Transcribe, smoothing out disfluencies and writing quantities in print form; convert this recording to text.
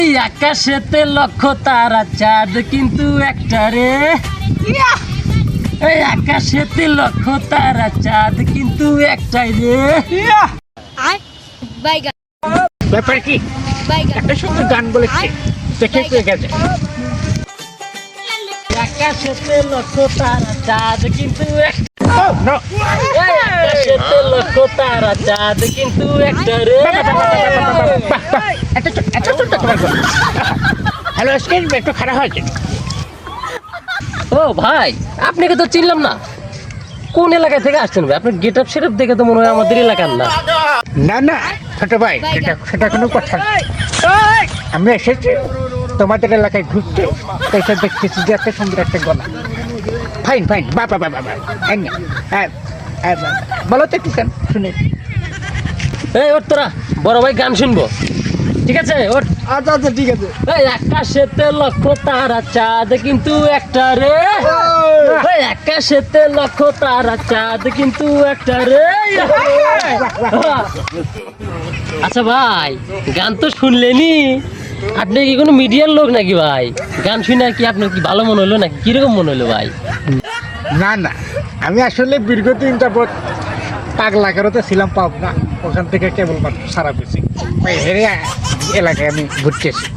এই আকাশেতে লক্ষ তারা চাঁদ কিন্তু একটা রে। এই আকাশেতে লক্ষ তারা চাঁদ কিন্তু একটাই রে। ব্যাপার কি একটা সুন্দর গান বলেছে দেখে গেছে। আকাশেতে লক্ষ তারা চাঁদ কিন্তু আকাশেতে হ্যালো লক্ষ তারা চাঁদ কিন্তু একটা রে। একটু খারাপ হয়েছে। ও ভাই, আপনাকে তো চিনলাম না, কোন এলাকা থেকে আসছেন ভাই? আপনার গেট আপ সেটআপ দেখে তো মনে হয় আমাদের এলাকার না। না না ছোট ভাই, সেটা কোনো কথা না। আমি এসেছি তোমাদের এলাকায় ঘুরতে, তাই সব দেখতেছি যে এত সুন্দর একটা গলা। ফাইন ফাইন, বাবা বাবা বাবা, বলো তো একটু কেন শুনে। এই ওর তোরা বড় ভাই গান শুনবো, ঠিক আছে? ওর আচ্ছা আচ্ছা ঠিক আছে। এই আকাশেতে লক্ষ তারা চাঁদ কিন্তু একটা রে। এই আকাশেতে লক্ষ তারা চাঁদ কিন্তু একটা রে। আচ্ছা ভাই, গান তো শুনলেনি, আপনি কি কোনো মিডিয়ার লোক নাকি ভাই? গান শুনে কি আপনার কি ভালো মনে হলো নাকি কিরকম মনে হলো ভাই? না না, আমি আসলে দীর্ঘদিন যাবৎ পাগলা কারোতে ছিলাম পাবনা, ওখান থেকে কেবল সারা পেয়েছি এলাকায় আমি ঘুরতেছি।